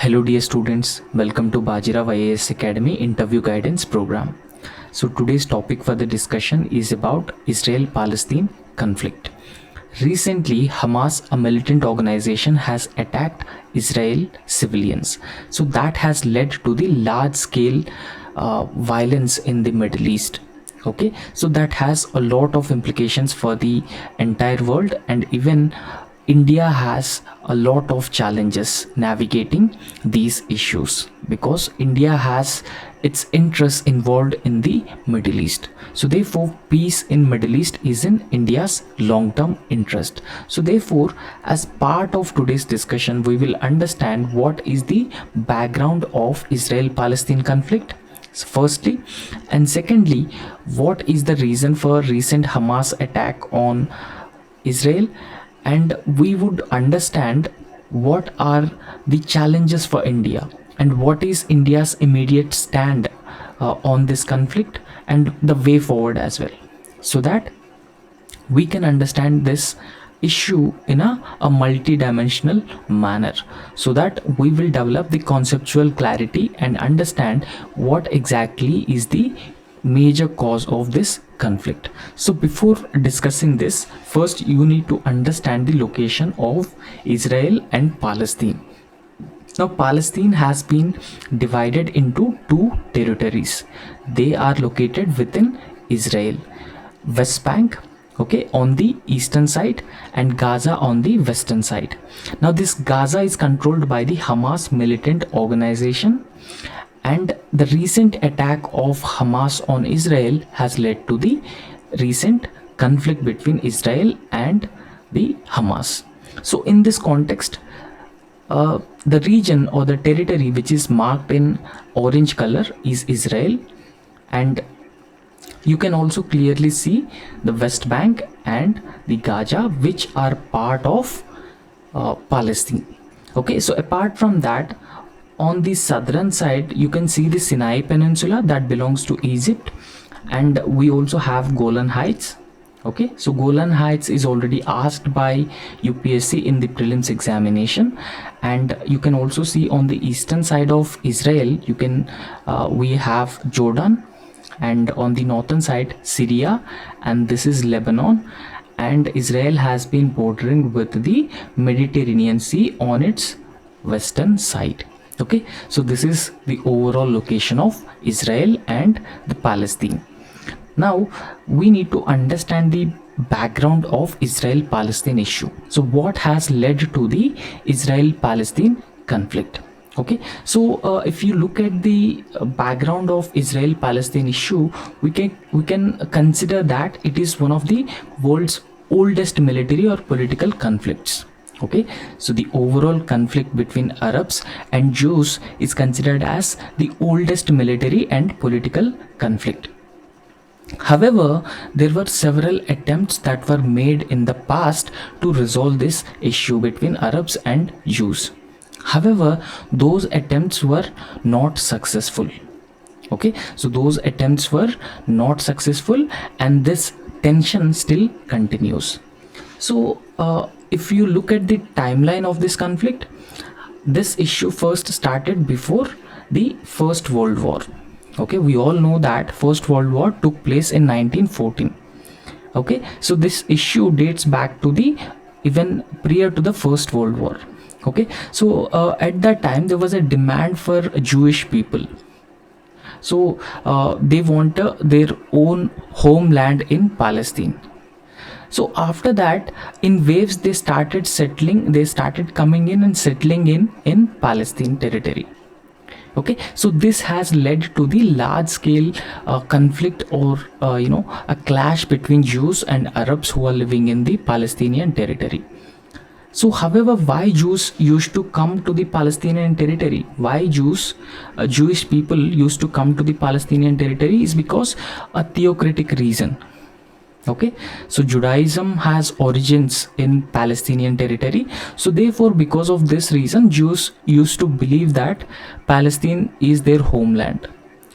Hello dear students, welcome to BAJIRAO IAS Academy interview guidance program. So today's topic for the discussion is about Israel-Palestine conflict. Recently, Hamas, a militant organization, has attacked Israel civilians. So that has led to the large-scale violence in the Middle East. Okay, so that has a lot of implications for the entire world, and even India has a lot of challenges navigating these issues because India has its interests involved in the Middle East. So therefore, peace in Middle East is in India's long-term interest. So therefore, as part of today's discussion, we will understand what is the background of Israel-Palestine conflict, firstly, and secondly, what is the reason for recent Hamas attack on Israel, and we would understand what are the challenges for India and what is India's immediate stand on this conflict and the way forward as well, so that we can understand this issue in a multi-dimensional manner, so that we will develop the conceptual clarity and understand what exactly is the major cause of this conflict. So before discussing this, first you need to understand the location of Israel and Palestine. Now Palestine has been divided into two territories. They are located within Israel: West Bank, okay, on the eastern side, and Gaza on the western side. Now this Gaza is controlled by the Hamas militant organization, and the recent attack of Hamas on Israel has led to the recent conflict between Israel and the Hamas. So in this context, the region or the territory which is marked in orange color is Israel, and you can also clearly see the West Bank and the Gaza, which are part of Palestine. Okay, so apart from that, on the southern side you can see the Sinai Peninsula that belongs to Egypt, and we also have Golan Heights. Okay, so Golan Heights is already asked by UPSC in the prelims examination, and you can also see on the eastern side of Israel we have Jordan, and on the northern side Syria, and this is Lebanon, and Israel has been bordering with the Mediterranean Sea on its western side. Okay, so this is the overall location of Israel and the Palestine. Now we need to understand the background of Israel-Palestine issue. So what has led to the Israel-Palestine conflict? Okay, so if you look at the background of Israel-Palestine issue, we can consider that it is one of the world's oldest military or political conflicts. Okay, so the overall conflict between Arabs and Jews is considered as the oldest military and political conflict. However, there were several attempts that were made in the past to resolve this issue between Arabs and Jews. However, those attempts were not successful. Okay, so those attempts were not successful, and this tension still continues. So if you look at the timeline of this conflict, this issue first started before the First World War. Okay, we all know that First World War took place in 1914. Okay, so this issue dates back to the even prior to the First World War. Okay, so at that time there was a demand for Jewish people. So they want their own homeland in Palestine. So after that, in waves they started coming in and settling in Palestine territory. Okay, so this has led to the large scale conflict, or a clash between Jews and Arabs who are living in the Palestinian territory. So however, why Jews used to come to the Palestinian territory, why Jewish people used to come to the Palestinian territory, is because a theocratic reason. Okay, so Judaism has origins in Palestinian territory, so therefore because of this reason Jews used to believe that Palestine is their homeland,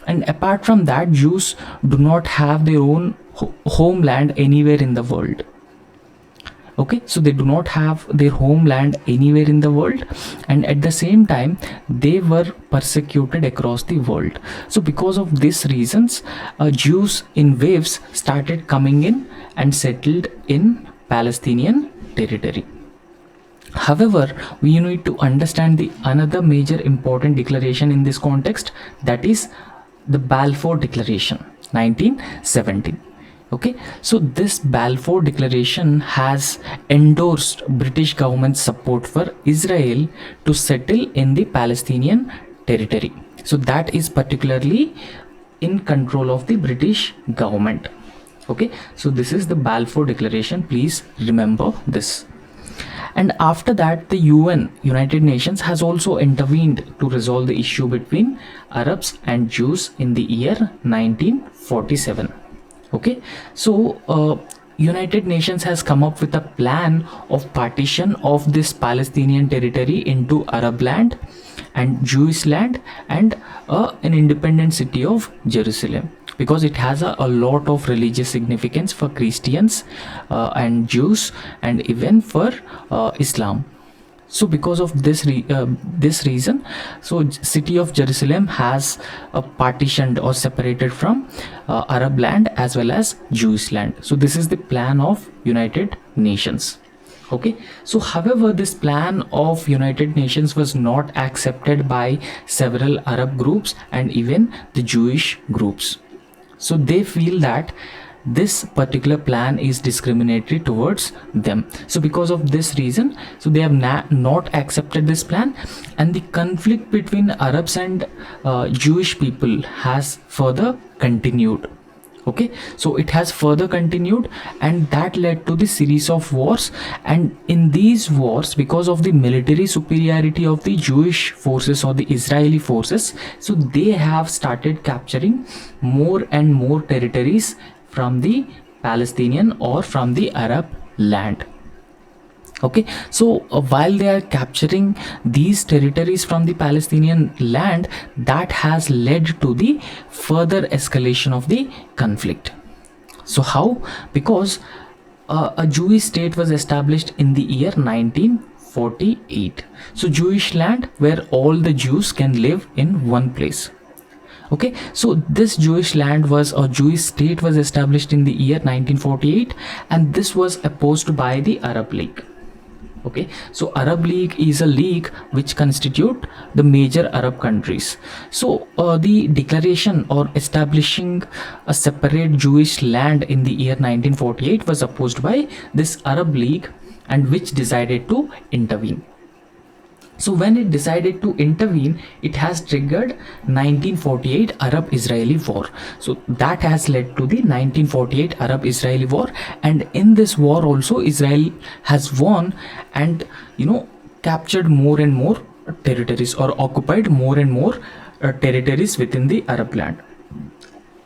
and apart from that Jews do not have their own homeland anywhere in the world. Okay, so they do not have their homeland anywhere in the world, and at the same time they were persecuted across the world. So because of these reasons, Jews in waves started coming in and settled in Palestinian territory. However, we need to understand the another major important declaration in this context, that is the Balfour Declaration 1917. Okay, so this Balfour Declaration has endorsed British government's support for Israel to settle in the Palestinian territory. So that is particularly in control of the British government. Okay, so this is the Balfour Declaration, please remember this. And after that, the United Nations has also intervened to resolve the issue between Arabs and Jews in the year 1947. Okay, so United Nations has come up with a plan of partition of this Palestinian territory into Arab land and Jewish land and an independent city of Jerusalem, because it has a lot of religious significance for Christians and Jews and even for Islam. So because of this reason, so city of Jerusalem has partitioned or separated from Arab land as well as Jewish land. So this is the plan of United Nations. Okay, so however, this plan of United Nations was not accepted by several Arab groups and even the Jewish groups. So they feel that this particular plan is discriminatory towards them. So because of this reason, so they have not accepted this plan, and the conflict between Arabs and Jewish people has further continued. Okay, so it has further continued, and that led to the series of wars. And in these wars, because of the military superiority of the Jewish forces or the Israeli forces, so they have started capturing more and more territories from the Palestinian or from the Arab land. Okay, so while they are capturing these territories from the Palestinian land, that has led to the further escalation of the conflict. So how? Because a Jewish state was established in the year 1948. So Jewish land where all the Jews can live in one place. Okay, so this Jewish land was, or Jewish state was established in the year 1948, and this was opposed by the Arab League. Okay, so Arab League is a league which constitute the major Arab countries. So the declaration or establishing a separate Jewish land in the year 1948 was opposed by this Arab League, and which decided to intervene. So when it decided to intervene, it has triggered 1948 Arab-Israeli war. So that has led to the 1948 Arab-Israeli war, and in this war also Israel has won and captured more and more territories, or occupied more and more territories within the Arab land.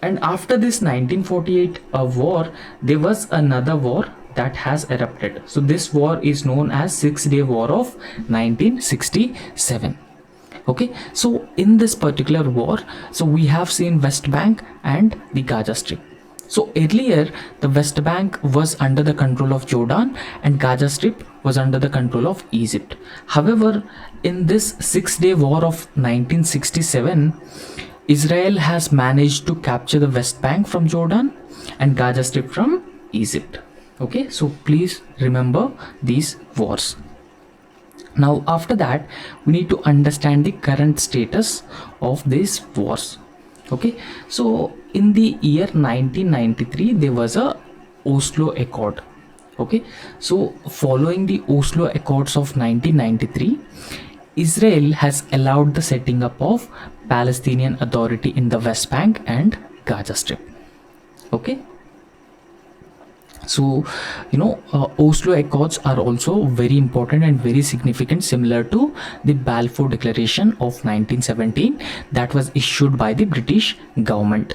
And after this 1948 war, there was another war that has erupted. So this war is known as Six-Day War of 1967. Okay, so in this particular war, so we have seen West Bank and the Gaza Strip. So earlier the West Bank was under the control of Jordan and Gaza Strip was under the control of Egypt. However, in this Six-Day War of 1967, Israel has managed to capture the West Bank from Jordan and Gaza Strip from Egypt. Okay, so please remember these wars. Now after that, we need to understand the current status of these wars. Okay, so in the year 1993 there was a Oslo Accord. Okay, so following the Oslo Accords of 1993, Israel has allowed the setting up of Palestinian Authority in the West Bank and Gaza Strip. Okay, so Oslo Accords are also very important and very significant, similar to the Balfour Declaration of 1917 that was issued by the British government.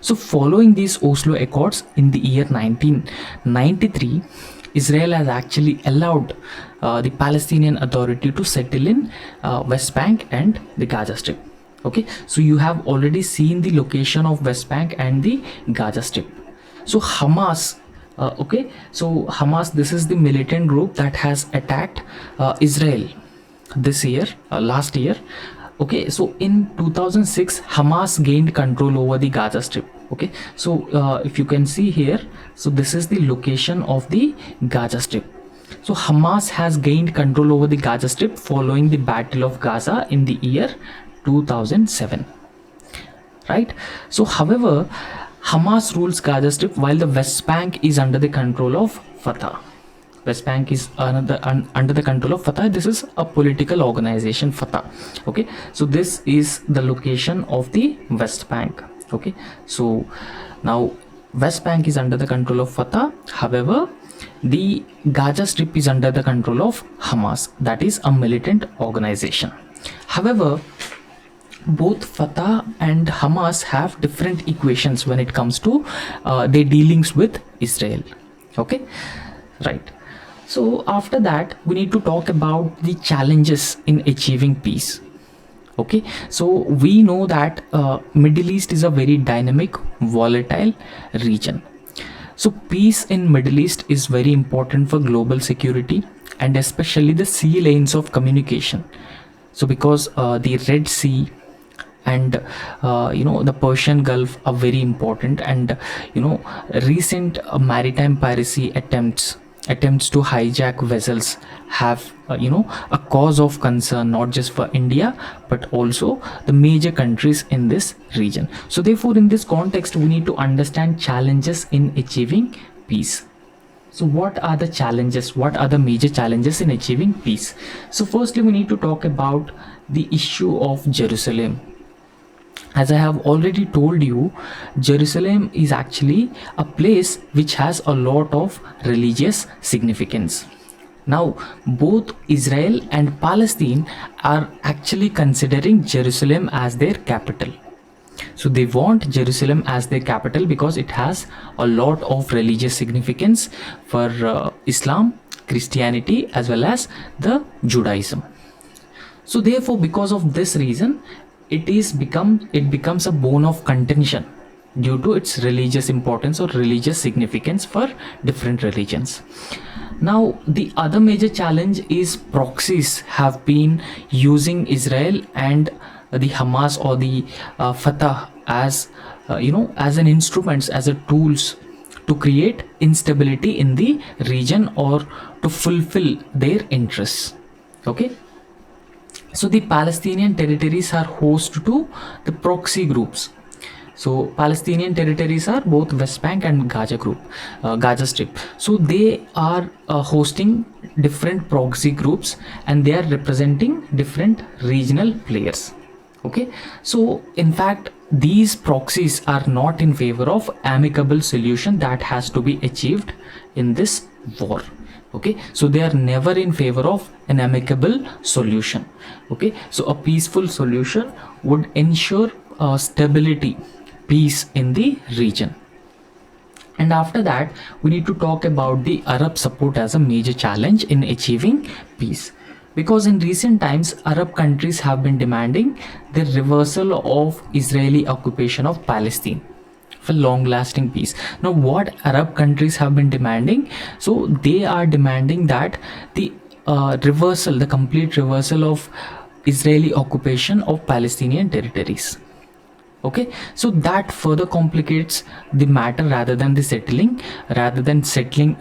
So following these Oslo Accords in the year 1993, Israel has actually allowed the Palestinian Authority to settle in West Bank and the Gaza Strip. Okay, so you have already seen the location of West Bank and the Gaza Strip. So Hamas Okay, so Hamas, this is the militant group that has attacked Israel this year, last year. Okay, so in 2006 Hamas gained control over the Gaza Strip. Okay, so if you can see here, so this is the location of the Gaza Strip. So Hamas has gained control over the Gaza Strip following the Battle of Gaza in the year 2007, right? So however, Hamas rules Gaza Strip while the West Bank is under the control of Fatah. West Bank is under the control of Fatah. This is a political organization, Fatah. Okay, so this is the location of the West Bank. Okay, so now West Bank is under the control of Fatah. However, the Gaza Strip is under the control of Hamas, that is a militant organization. However, both Fatah and Hamas have different equations when it comes to their dealings with Israel. Okay, right. So after that, we need to talk about the challenges in achieving peace. Okay, so we know that Middle East is a very dynamic, volatile region. So peace in Middle East is very important for global security and especially the sea lanes of communication. So because the Red Sea and the Persian Gulf are very important, and recent maritime piracy attempts to hijack vessels have a cause of concern not just for India but also the major countries in this region. So therefore, in this context, we need to understand challenges in achieving peace. So what are the challenges? What are the major challenges in achieving peace? So firstly, we need to talk about the issue of Jerusalem. As I have already told you, Jerusalem is actually a place which has a lot of religious significance. Now, both Israel and Palestine are actually considering Jerusalem as their capital. So they want Jerusalem as their capital because it has a lot of religious significance for Islam, Christianity, as well as the Judaism. So therefore, because of this reason, it becomes a bone of contention due to its religious importance or religious significance for different religions. Now, the other major challenge is proxies have been using Israel and the Hamas or the Fatah as as an instruments, as a tools to create instability in the region or to fulfill their interests. Okay, so the Palestinian territories are host to the proxy groups. So Palestinian territories are both West Bank and Gaza Strip. So they are hosting different proxy groups and they are representing different regional players. Okay, so in fact, these proxies are not in favor of amicable solution that has to be achieved in this war. Okay, so they are never in favor of an amicable solution. Okay, so a peaceful solution would ensure stability, peace in the region. And after that, we need to talk about the Arab support as a major challenge in achieving peace. Because in recent times, Arab countries have been demanding the reversal of Israeli occupation of Palestine for long-lasting peace. Now, what Arab countries have been demanding? So they are demanding that the complete reversal of Israeli occupation of Palestinian territories. Okay, so that further complicates the matter rather than settling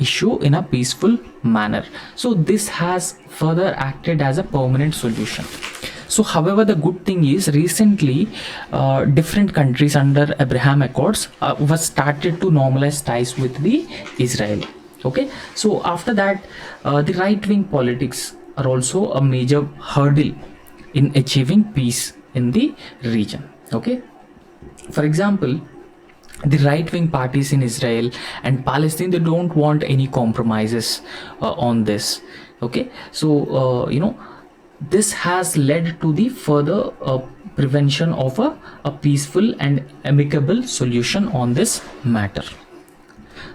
issue in a peaceful manner. So this has further acted as a permanent solution. So however, the good thing is recently different countries under Abraham Accords was started to normalize ties with the Israel. Okay, so after that, the right-wing politics are also a major hurdle in achieving peace in the region. Okay, for example, the right-wing parties in Israel and Palestine, they don't want any compromises on this. Okay, so this has led to the further prevention of a peaceful and amicable solution on this matter.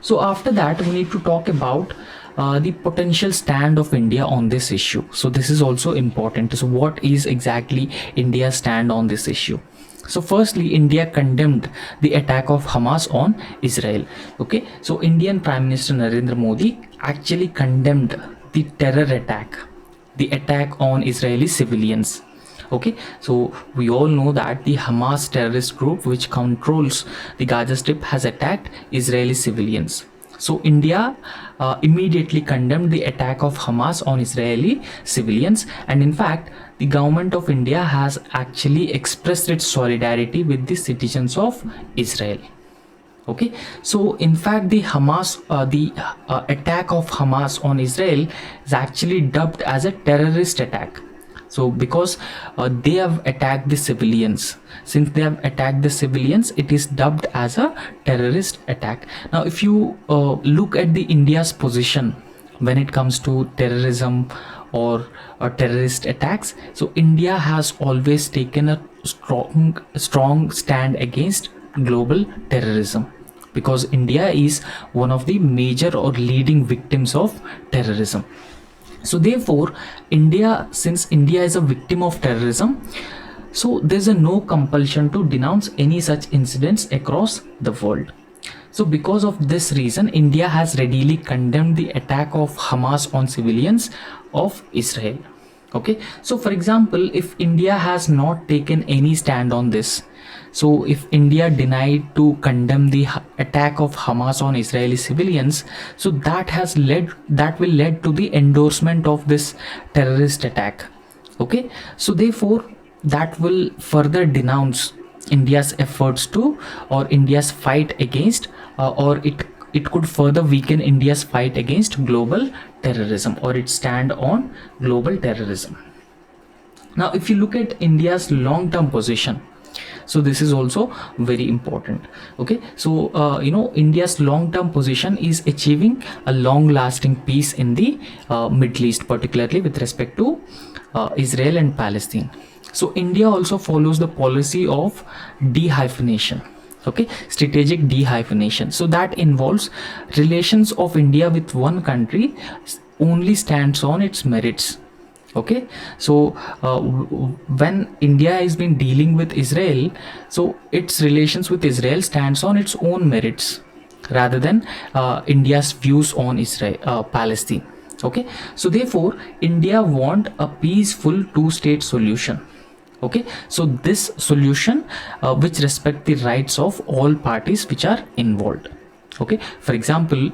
So after that, we need to talk about the potential stand of India on this issue. So this is also important. So what is exactly India's stand on this issue? So firstly, India condemned the attack of Hamas on Israel. Okay, so Indian Prime Minister Narendra Modi actually condemned the terror attack, the attack on Israeli civilians. Okay, so we all know that the Hamas terrorist group, which controls the Gaza Strip, has attacked Israeli civilians. So India immediately condemned the attack of Hamas on Israeli civilians, and in fact the government of India has actually expressed its solidarity with the citizens of Israel. Okay, so in fact the attack of Hamas on Israel is actually dubbed as a terrorist attack. So because they have attacked the civilians, since they have attacked the civilians, it is dubbed as a terrorist attack. Now if you look at the India's position when it comes to terrorism or terrorist attacks, so India has always taken a strong stand against global terrorism, because India is one of the major or leading victims of terrorism. So therefore, since India is a victim of terrorism, so there's no compulsion to denounce any such incidents across the world. So because of this reason, India has readily condemned the attack of Hamas on civilians of Israel. Okay, so for example, if India has not taken any stand on this, so if India denied to condemn the attack of Hamas on Israeli civilians, so that will lead to the endorsement of this terrorist attack. Okay, so therefore that will further denounce India's efforts to, or India's fight against, or it could further weaken India's fight against global terrorism, or its stand on global terrorism. Now if you look at India's long-term position, so this is also very important. Okay, so India's long-term position is achieving a long-lasting peace in the Middle East, particularly with respect to Israel and Palestine. So India also follows the policy of de-hyphenation. Okay, strategic de-hyphenation. So that involves relations of India with one country only stands on its merits. Okay, so when India has been dealing with Israel, so its relations with Israel stands on its own merits rather than India's views on Palestine. Okay, so therefore India want a peaceful two-state solution. Okay, so this solution which respect the rights of all parties which are involved. Okay, for example,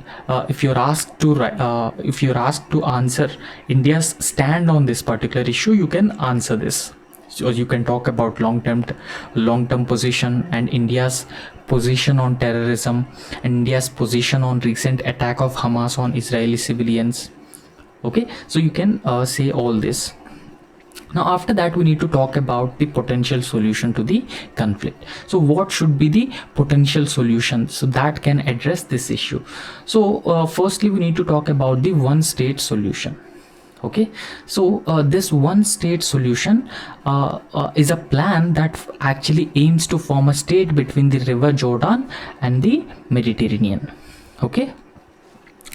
if you're asked to answer India's stand on this particular issue, you can answer this. So you can talk about long-term position and India's position on terrorism and India's position on recent attack of Hamas on Israeli civilians. Okay, so you can say all this. Now after that, we need to talk about the potential solution to the conflict. So what should be the potential solution so that can address this issue? So firstly, we need to talk about the one-state solution. Okay, so this one-state solution is a plan that actually aims to form a state between the River Jordan and the Mediterranean. Okay,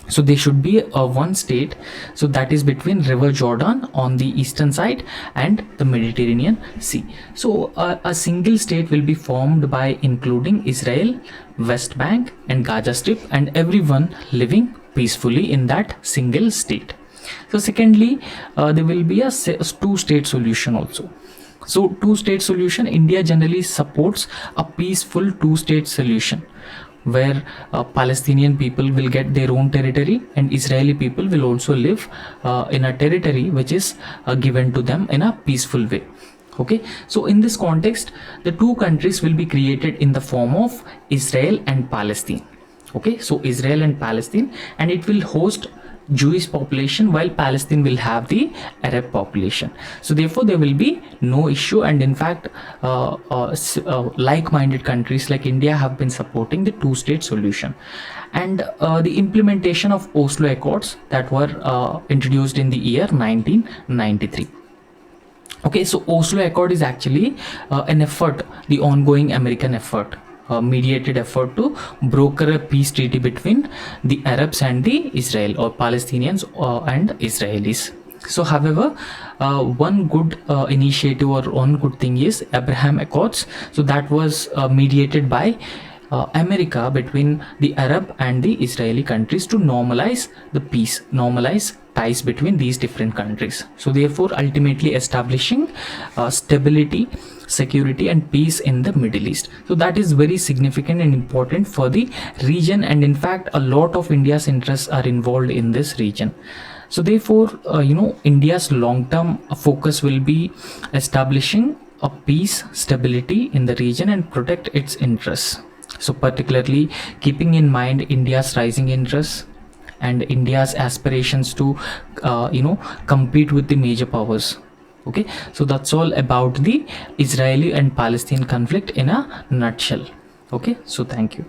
so there should be a one state, so that is between River Jordan on the eastern side and the Mediterranean Sea. So a single state will be formed by including Israel, West Bank and Gaza Strip, and everyone living peacefully in that single state. So secondly, there will be a two-state solution also. So two-state solution, India generally supports a peaceful two-state solution where Palestinian people will get their own territory and Israeli people will also live in a territory which is given to them in a peaceful way. Okay, so in this context, the two countries will be created in the form of Israel and Palestine. Okay, so Israel and Palestine, and it will host Jewish population while Palestine will have the Arab population. So therefore there will be no issue, and in fact like-minded countries like India have been supporting the two-state solution. And the implementation of Oslo Accords that were introduced in the year 1993. Okay, so Oslo Accord is actually an effort, the ongoing American effort, mediated effort to broker a peace treaty between the Arabs and the Israel, or Palestinians and Israelis. So however, one good initiative or one good thing is Abraham Accords. So that was mediated by America between the Arab and the Israeli countries to normalize the peace, normalize ties between these different countries. So therefore ultimately establishing stability, security and peace in the Middle East. So that is very significant and important for the region, and in fact a lot of India's interests are involved in this region. So therefore India's long-term focus will be establishing a peace, stability in the region and protect its interests. So particularly keeping in mind India's rising interests and India's aspirations to compete with the major powers. Okay, so that's all about the Israeli and Palestine conflict in a nutshell. Okay, so thank you.